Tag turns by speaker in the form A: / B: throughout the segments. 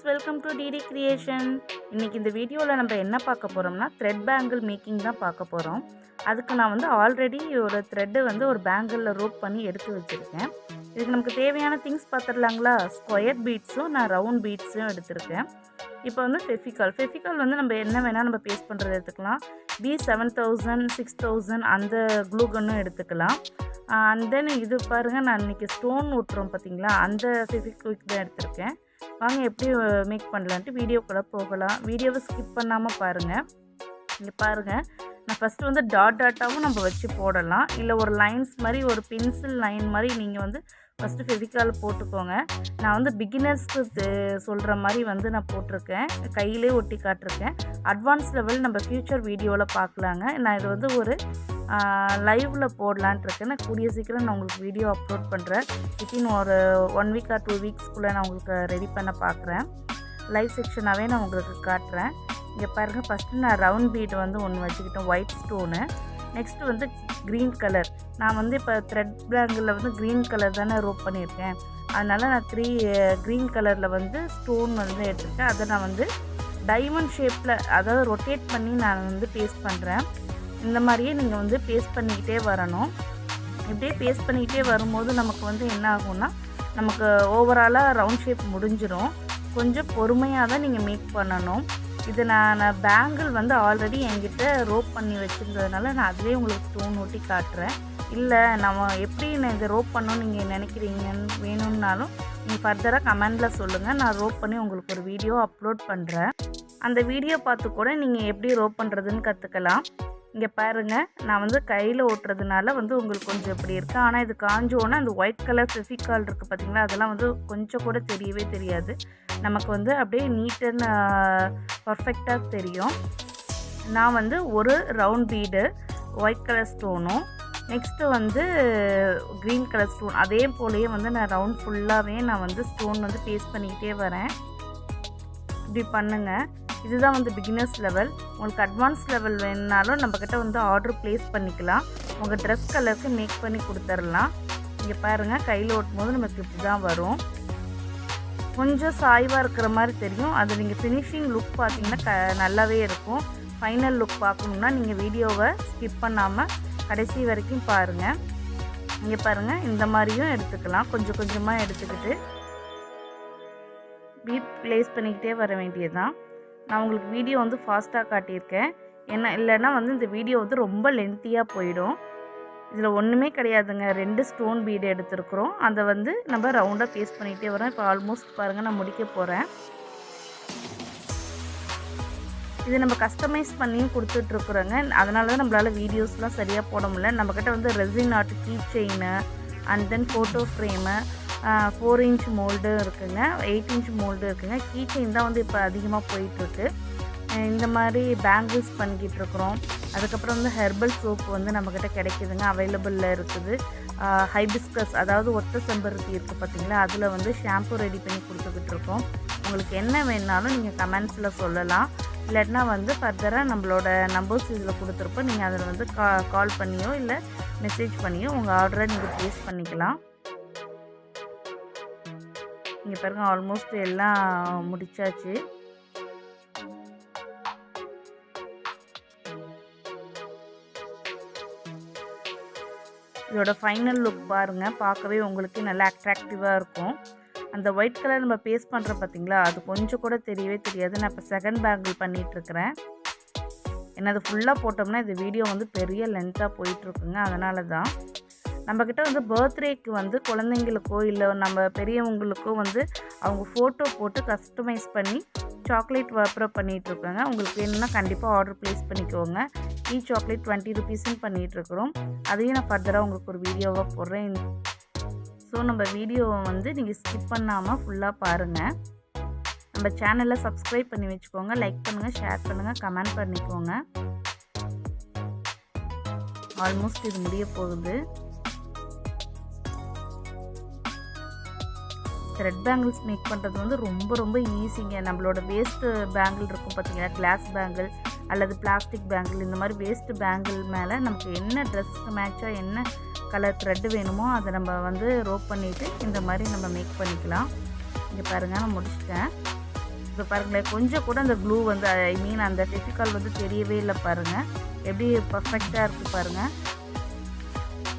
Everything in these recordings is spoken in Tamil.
A: Welcome to DD creation. இன்றைக்கி இந்த வீடியோவில் நம்ம என்ன பார்க்க போகிறோம்னா த்ரெட் பேங்கிள் மேக்கிங் தான் பார்க்க போகிறோம். அதுக்கு நான் வந்து ஆல்ரெடி ஒரு த்ரெட்டு வந்து ஒரு பேங்கிளில் ரோப் பண்ணி எடுத்து வச்சுருக்கேன். இதுக்கு நமக்கு தேவையான திங்ஸ் பார்த்துடலாங்களா? ஸ்கொயர் பீட்ஸும் நான் ரவுண்ட் பீட்ஸும் எடுத்திருக்கேன். இப்போ வந்து ஃபெஃபிகால் வந்து நம்ம என்ன வேணால் நம்ம பேஸ்ட் பண்ணுறது எடுத்துக்கலாம். B7000 6000 அந்த க்ளூ கன்னும் எடுத்துக்கலாம். அண்ட் தென் இது பாருங்கள், நான் இன்றைக்கி ஸ்டோன் ஒட்டுறோம் பார்த்தீங்களா, அந்த ஃபெவிக்விக் தான் எடுத்திருக்கேன். வாங்க எப்படி மேக் பண்ணலான்ட்டு வீடியோக்குள்ளே போகலாம். வீடியோவை ஸ்கிப் பண்ணாமல் பாருங்கள். இங்கே பாருங்கள், நான் ஃபஸ்ட்டு வந்து டாட்டாகவும் நம்ம வச்சு போடலாம், இல்லை ஒரு லைன்ஸ் மாதிரி ஒரு பென்சில் லைன் மாதிரி நீங்கள் வந்து ஃபஸ்ட்டு ஃபெவிகால் போட்டுக்கோங்க. நான் வந்து பிகினர்ஸ்க்கு சொல்கிற மாதிரி வந்து நான் போட்டிருக்கேன், கையிலே ஒட்டி காட்டிருக்கேன். அட்வான்ஸ் லெவல் நம்ம ஃப்யூச்சர் வீடியோவில் பார்க்கலாங்க. நான் இது வந்து ஒரு லைவில் போடலான்ட்டு இருக்கேன். நான் கூடிய சீக்கிரம் நான் உங்களுக்கு வீடியோ அப்லோட் பண்ணுறேன். வித்தின் ஒரு 1 வீக் ஆர் 2 வீக்ஸ்க்குள்ளே நான் உங்களுக்கு ரெடி பண்ண பார்க்குறேன். லைவ் செக்ஷனாகவே நான் உங்களுக்கு காட்டுறேன். இங்கே பாருங்கள், ஃபஸ்ட்டு நான் ரவுண்ட் பீட் வந்து ஒன்று வச்சுக்கிட்டேன், ஒயிட் ஸ்டோனு. நெக்ஸ்ட்டு வந்து க்ரீன் கலர். நான் வந்து இப்போ த்ரெட் பேங்கிளில் வந்து க்ரீன் கலர் தானே ரோப் பண்ணியிருக்கேன். அதனால் நான் 3 க்ரீன் கலரில் வந்து ஸ்டோன் வந்து எடுத்துருக்கேன். அதை நான் வந்து டைமண்ட் ஷேப்பில், அதாவது ரொட்டேட் பண்ணி நான் வந்து பேஸ்ட் பண்ணுறேன். இந்த மாதிரியே நீங்கள் வந்து பேஸ்ட் பண்ணிக்கிட்டே வரணும். இப்படியே பேஸ்ட் பண்ணிக்கிட்டே வரும்போது நமக்கு வந்து என்ன ஆகும்னா, நமக்கு ஓவராலாக ரவுண்ட் ஷேப் முடிஞ்சிடும். கொஞ்சம் பொறுமையாக தான் நீங்கள் மேக் பண்ணணும். இது நான் பேங்கிள் வந்து ஆல்ரெடி என்கிட்ட ரோப் பண்ணி வச்சுருந்ததுனால நான் அதிலே உங்களுக்கு ஸ்டோன் ஒட்டி காட்டுறேன். இல்லை நம்ம எப்படி நான் இதை ரோப் பண்ணணும்னு நீங்கள் நினைக்கிறீங்கன்னு வேணும்னாலும் நீங்கள் ஃபர்தராக கமெண்டில் சொல்லுங்கள். நான் ரோப் பண்ணி உங்களுக்கு ஒரு வீடியோ அப்லோட் பண்ணுறேன். அந்த வீடியோ பார்த்து கூட நீங்கள் எப்படி ரோப் பண்ணுறதுன்னு கற்றுக்கலாம். இங்கே பாருங்கள், நான் வந்து கையில் ஓட்டுறதுனால வந்து உங்களுக்கு கொஞ்சம் இப்படி இருக்குது. ஆனால் இது காஞ்சோன்னா அந்த ஒயிட் கலர் ஃபெவிகால் இருக்குது பார்த்தீங்களா, அதெல்லாம் வந்து கொஞ்சம் கூட தெரியவே தெரியாது. நமக்கு வந்து அப்படியே நீட் அண்ட் பர்ஃபெக்டாக தெரியும். நான் வந்து ஒரு ரவுண்ட் பீடு ஒயிட் கலர் ஸ்டோனும், நெக்ஸ்ட்டு வந்து க்ரீன் கலர் ஸ்டோன், அதே போலேயே வந்து நான் ரவுண்ட் ஃபுல்லாகவே நான் வந்து ஸ்டோன் வந்து பேஸ்ட் பண்ணிக்கிட்டே வரேன். இப்படி பண்ணுங்கள். இதுதான் வந்து பிகினர்ஸ் லெவல். உங்களுக்கு அட்வான்ஸ் லெவல் வேணுனாலும் நம்மக்கிட்ட வந்து ஆர்டர் ப்ளேஸ் பண்ணிக்கலாம். உங்கள் ட்ரெஸ் கலருக்கு மேக் பண்ணி கொடுத்துடலாம். இங்கே பாருங்கள், கையில் ஓட்டும் போது நமக்கு இப்படி தான் வரும். கொஞ்சம் சாய்வாக இருக்கிற மாதிரி தெரியும். அது நீங்கள் ஃபினிஷிங் லுக் பார்த்தீங்கன்னா நல்லாவே இருக்கும். ஃபைனல் லுக் பார்க்கணுன்னா நீங்கள் வீடியோவை ஸ்கிப் பண்ணாமல் கடைசி வரைக்கும் பாருங்கள். இங்கே பாருங்கள், இந்த மாதிரியும் எடுத்துக்கலாம். கொஞ்சம் கொஞ்சமாக எடுத்துக்கிட்டு பீட் ப்ளேஸ் பண்ணிக்கிட்டே வர வேண்டியது தான். நான் உங்களுக்கு வீடியோ வந்து ஃபாஸ்ட்டாக காட்டியிருக்கேன். என்ன இல்லைன்னா வந்து இந்த வீடியோ வந்து ரொம்ப லென்த்தியாக போயிடும். இதில் ஒன்றுமே கிடையாதுங்க. 2 ஸ்டோன் பீடு எடுத்துருக்குறோம். அதை வந்து நம்ம ரவுண்டாக பேஸ்ட் பண்ணிகிட்டே வரோம். இப்போ ஆல்மோஸ்ட் பாருங்கள், நான் முடிக்க போகிறேன். இது நம்ம கஸ்டமைஸ் பண்ணியும் கொடுத்துட்ருக்குறோங்க. அதனால தான் நம்மளால் வீடியோஸ்லாம் சரியாக போட முடியல. நம்மக்கிட்ட வந்து resin art key chain and then photo frame 4 inch mould இருக்குங்க, 8 இன்ச் மோல்டு இருக்குங்க. கீ செயின் தான் வந்து இப்போ அதிகமாக போயிட்டுருக்கு. இந்த மாதிரி பேங்கிள்ஸ் பண்ணிக்கிட்டு இருக்கிறோம். அதுக்கப்புறம் வந்து ஹெர்பல் சோப்பு வந்து நம்மக்கிட்ட கிடைக்குதுங்க, அவைலபிளில் இருக்குது. ஹைபிஸ்கஸ், அதாவது ஒத்த செம்பருத்தி இருக்குது பார்த்தீங்களா, அதில் வந்து ஷாம்பு ரெடி பண்ணி கொடுத்துக்கிட்டு இருக்கோம். உங்களுக்கு என்ன வேணுனாலும் நீங்கள் கமெண்ட்ஸில் சொல்லலாம். இல்லாட்டினா வந்து ஃபர்தராக நம்மளோட நம்பர்ஸ் இதில் கொடுத்துருப்போம். நீங்கள் அதில் வந்து கால் பண்ணியோ இல்லை மெசேஜ் பண்ணியோ உங்கள் ஆர்டரை நீங்கள் ப்ளேஸ் பண்ணிக்கலாம். இங்கே பாருங்கள், ஆல்மோஸ்ட் எல்லாம் முடிச்சாச்சு. இதோட ஃபைனல் லுக் பாருங்கள், பார்க்கவே உங்களுக்கு நல்லா அட்ராக்டிவாக இருக்கும். அந்த ஒயிட் கலர் நம்ம பேஸ்ட் பண்ணுற பார்த்தீங்களா, அது கொஞ்சம் கூட தெரியவே தெரியாது. நான் இப்போ செகண்ட் பேங்கிள் பண்ணிகிட்ருக்கிறேன். ஏன்னா அது ஃபுல்லாக போட்டோம்னா இந்த வீடியோ வந்து பெரிய லென்த்தாக போயிட்டுருக்குங்க. அதனால தான் நம்மக்கிட்ட வந்து பர்த்டேக்கு வந்து குழந்தைங்களுக்கோ இல்லை நம்ம பெரியவங்களுக்கோ வந்து அவங்க ஃபோட்டோ போட்டு கஸ்டமைஸ் பண்ணி சாக்லேட் வாப்பர் பண்ணிகிட்ருக்கோங்க. உங்களுக்கு வேணும்னா கண்டிப்பாக ஆர்டர் ப்ளேஸ் பண்ணிக்கோங்க. சாக்லேட் 20 ருபீஸ்ன்னு பண்ணிகிட்ருக்குறோம். அதையும் நான் ஃபர்தராக உங்களுக்கு ஒரு வீடியோவாக போடுறேன். ஸோ நம்ம வீடியோவை வந்து நீங்கள் ஸ்கிப் பண்ணாமல் ஃபுல்லாக பாருங்கள். நம்ம சேனலை சப்ஸ்கிரைப் பண்ணி வச்சுக்கோங்க. லைக் பண்ணுங்கள், ஷேர் பண்ணுங்கள், கமெண்ட் பண்ணிக்கோங்க. ஆல்மோஸ்ட் இது முடிய போகுது. த்ரெட் பேங்கிள்ஸ் மேக் பண்ணுறது வந்து ரொம்ப ரொம்ப ஈஸிங்க. நம்மளோட வேஸ்ட்டு பேங்கிள் இருக்கும் பார்த்தீங்கன்னா, கிளாஸ் பேங்கிள் அல்லது பிளாஸ்டிக் பேங்கிள், இந்த மாதிரி வேஸ்ட்டு பேங்கிள் மேலே நமக்கு என்ன ட்ரெஸ்க்கு மேட்சாக என்ன கலர் த்ரெட்டு வேணுமோ அதை நம்ம வந்து ரோப் பண்ணிவிட்டு இந்த மாதிரி நம்ம மேக் பண்ணிக்கலாம். இங்கே பாருங்கள், நான் முடிச்சிட்டேன். இப்போ பாருங்களேன், கொஞ்சம் கூட அந்த க்ளூ வந்து ஐ மீன் அந்த ஃபெவிகால் வந்து தெரியவே இல்லை பாருங்கள். எப்படி பர்ஃபெக்டாக இருக்குது பாருங்கள்.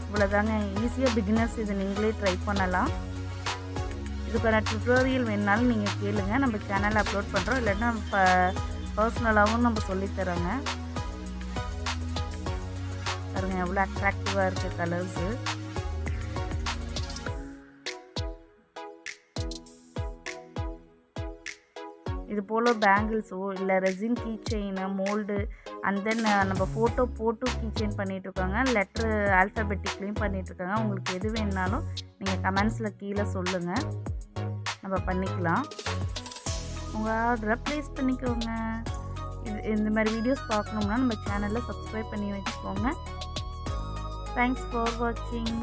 A: இவ்வளோதாங்க, ஈஸியாக பிகினர்ஸ் இது நீங்களே ட்ரை பண்ணலாம். இதுக்கான டுட்டோரியல் வேணுனாலும் நீங்கள் கேளுங்க, நம்ம சேனலில் அப்லோட் பண்ணுறோம். இல்லைன்னா பர்சனலாகவும் நம்ம சொல்லித்தரோங்க. பாருங்கள் எவ்வளோ அட்ராக்டிவாக இருக்குது கலர்ஸு. இது போல் பேங்கிள்ஸோ இல்லை resin key chain mould and then நம்ம ஃபோட்டோ போட்டு கீ செயின் பண்ணிகிட்ருக்காங்க. லெட்ரு ஆல்ஃபபெட்டிக்லேயும் பண்ணிகிட்ருக்காங்க. உங்களுக்கு எது வேணுனாலும் நீங்கள் கமெண்ட்ஸில் கீழே சொல்லுங்கள், நம்ம பண்ணிக்கலாம். உங்கள் ஆர்டரை ப்ளேஸ் பண்ணிக்கோங்க. இந்த மாதிரி வீடியோஸ் பார்க்கணும்னா நம்ம சேனலில் சப்ஸ்கிரைப் பண்ணி வச்சுக்கோங்க. தேங்க்ஸ் ஃபார் வாட்சிங்.